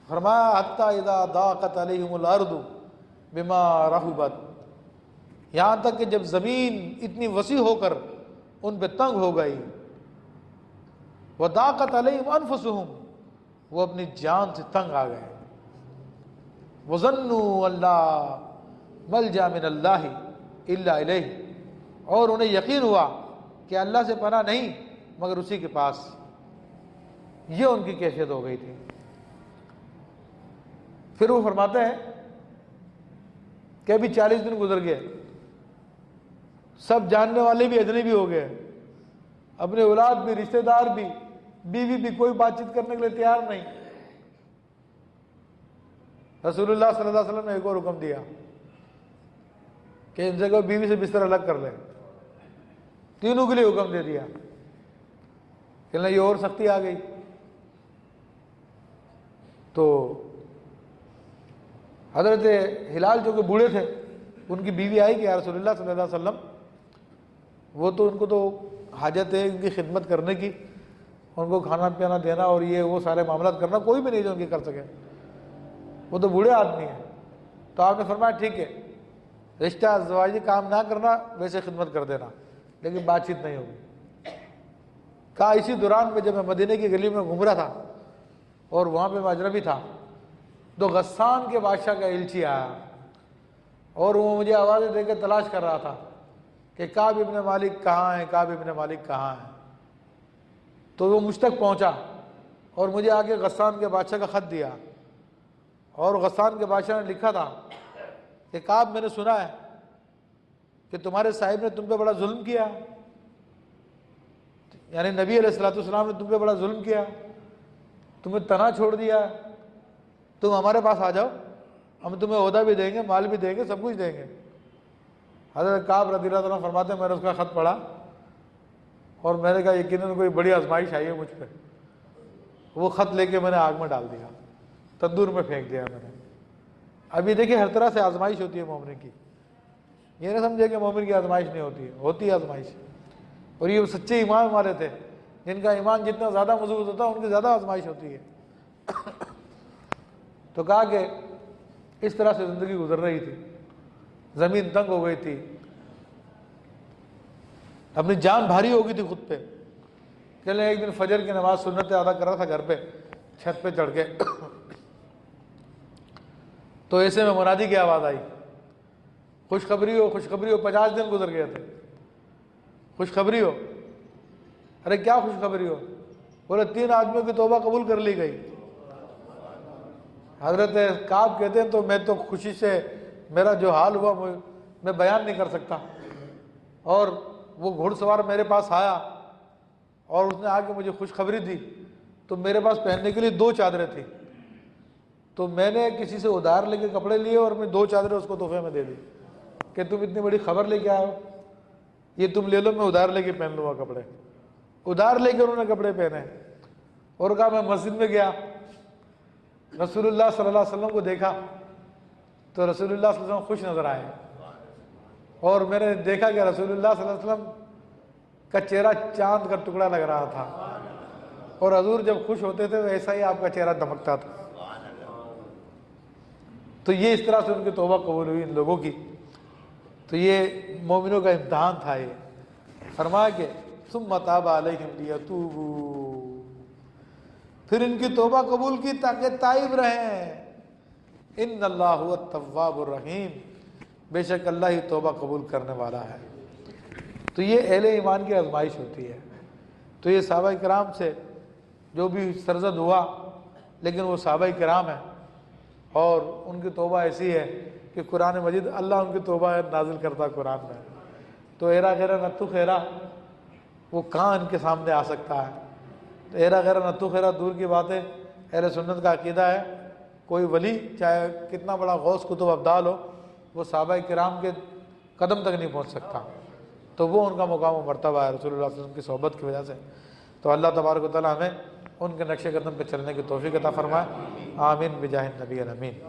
فرمایا حتی اذا ضاقت علیہم الارض بما رحبت، یہاں تک کہ جب زمین اتنی وسیع ہو کر ان پہ تنگ ہو گئی، وضاقت علیہم انفسہم، وہ اپنی جان سے تنگ آ گئے، وظنوا اللہ ملجا من اللہ الا الیہ، اور انہیں یقین ہوا کہ اللہ سے پناہ نہیں مگر اسی کے پاس، یہ ان کی کیفیت ہو گئی تھی۔ پھر وہ فرماتے ہیں کہ ابھی 40 دن گزر گئے، سب جاننے والے بھی اجنبی ہو گئے، اپنے اولاد بھی، رشتہ دار بھی، بیوی بھی، کوئی بات چیت کرنے کے لیے تیار نہیں۔ رسول اللہ صلی اللہ علیہ وسلم نے ایک اور حکم دیا کہ ان سے کوئی بیوی سے بستر الگ کر لے، تینوں کے لیے حکم دے دیا کہ یہ اور سختی آ گئی۔ تو حضرت ہلال جو کہ بوڑھے تھے، ان کی بیوی آئی کہ یا رسول اللہ صلی اللہ علیہ وسلم، وہ تو ان کو تو حاجت ہے ان کی خدمت کرنے کی، ان کو کھانا پینا دینا اور یہ وہ سارے معاملات کرنا کوئی بھی نہیں جو ان کی کر سکے، وہ تو بوڑھے آدمی ہیں۔ تو آپ نے فرمایا ٹھیک ہے، رشتہ ازدواجی کام نہ کرنا، ویسے خدمت کر دینا، لیکن بات چیت نہیں ہوگی۔ کہا اسی دوران میں جب میں مدینہ کی گلی میں گھوم رہا تھا اور وہاں پہ میں اجنبی تھا، تو غسان کے بادشاہ کا ایلچی آیا اور وہ مجھے آوازیں دے کے تلاش کر رہا تھا کہ کعب ابن مالک کہاں ہیں، کعب ابن مالک کہاں ہیں۔ تو وہ مجھ تک پہنچا اور مجھے آگے غسان کے بادشاہ کا خط دیا، اور غسان کے بادشاہ نے لکھا تھا کہ کعب میں نے سنا ہے کہ تمہارے صاحب نے تم پہ بڑا ظلم کیا، یعنی نبی علیہ الصلوۃ والسلام نے تم پہ بڑا ظلم کیا، تمہیں تنہا چھوڑ دیا، تم ہمارے پاس آ جاؤ، ہم تمہیں عہدہ بھی دیں گے، مال بھی دیں گے، سب کچھ دیں گے۔ حضرت کعب رضی اللہ عنہ فرماتے ہیں میں نے اس کا خط پڑھا اور میں نے کہا یقیناً کوئی بڑی آزمائش آئی ہے مجھ پہ۔ وہ خط لے کے میں نے آگ میں ڈال دیا، تندور میں پھینک دیا میں نے۔ ابھی دیکھیں ہر طرح سے آزمائش ہوتی ہے مومن کی، یہ نہ سمجھے کہ مومن کی آزمائش نہیں ہوتی ہے، ہوتی ہے آزمائش۔ اور یہ سچے ایمان والے تھے، جن کا ایمان جتنا زیادہ مضبوط ہوتا ہے ان کی زیادہ آزمائش ہوتی ہے۔ تو کہا کہ اس طرح سے زندگی گزر رہی تھی، زمین تنگ ہو گئی تھی، اپنی جان بھاری ہو گئی تھی خود پہ۔ چلے ایک دن فجر کی نماز سنت ادا کر رہا تھا گھر پہ، چھت پہ چڑھ کے، تو ایسے میں منادی کی آواز آئی، خوشخبری ہو، خوشخبری ہو، 50 دن گزر گئے تھے، خوشخبری ہو۔ ارے کیا خوشخبری ہو؟ بولے 3 آدمیوں کی توبہ قبول کر لی گئی۔ حضرت کعب کہتے ہیں تو میں تو خوشی سے میرا جو حال ہوا میں بیان نہیں کر سکتا۔ اور وہ گھوڑ سوار میرے پاس آیا اور اس نے آ کے مجھے خوشخبری دی، تو میرے پاس پہننے کے لیے 2 چادریں تھیں، تو میں نے کسی سے ادھار لے کے کپڑے لیے اور میں 2 چادریں اس کو تحفے میں دے دی کہ تم اتنی بڑی خبر لے کے آئے ہو، یہ تم لے لو، میں ادھار لے کے پہن لوں گا کپڑے۔ ادھار لے کے انہوں نے کپڑے پہنے اور کہا میں مسجد میں گیا، رسول اللہ صلی اللہ علیہ وسلم کو دیکھا تو رسول اللہ صلی اللہ علیہ وسلم خوش نظر آئے، اور میں نے دیکھا کہ رسول اللہ صلی اللہ علیہ وسلم کا چہرہ چاند کا ٹکڑا لگ رہا تھا، اور حضور جب خوش ہوتے تھے تو ایسا ہی آپ کا چہرہ دمکتا تھا۔ تو یہ اس طرح سے ان کی توبہ قبول ہوئی ان لوگوں کی۔ تو یہ مومنوں کا امتحان تھا۔ یہ فرمایا کہ ثم تاب علیہم لیتوبوا، پھر ان کی توبہ قبول کی تاکہ تائب رہیں۔ ان اللہ هو التواب الرحیم، بے شک اللہ ہی توبہ قبول کرنے والا ہے۔ تو یہ اہل ایمان کی آزمائش ہوتی ہے۔ تو یہ صحابہ کرام سے جو بھی سرزد ہوا، لیکن وہ صحابہ کرام ہیں، اور ان کی توبہ ایسی ہے کہ قرآن مجید اللہ ان کی توبہ نازل کرتا قرآن میں۔ تو ایرا غیرہ نتو خیرہ وہ کہاں ان کے سامنے آ سکتا ہے؟ تو ایرا غیرہ نتو خیرہ دور کی بات ہے۔ اہل سنت کا عقیدہ ہے کوئی ولی چاہے کتنا بڑا غوث کتب ابدال ہو، وہ صحابہ کرام کے قدم تک نہیں پہنچ سکتا، تو وہ ان کا مقام و مرتبہ ہے رسول اللہ صلی اللہ علیہ وسلم کی صحبت کی وجہ سے۔ تو اللہ تبارک و تعالیٰ ہمیں ان کے نقش قدم پہ چلنے کی توفیق عطا فرمائے، آمین بجاہ النبی الامین۔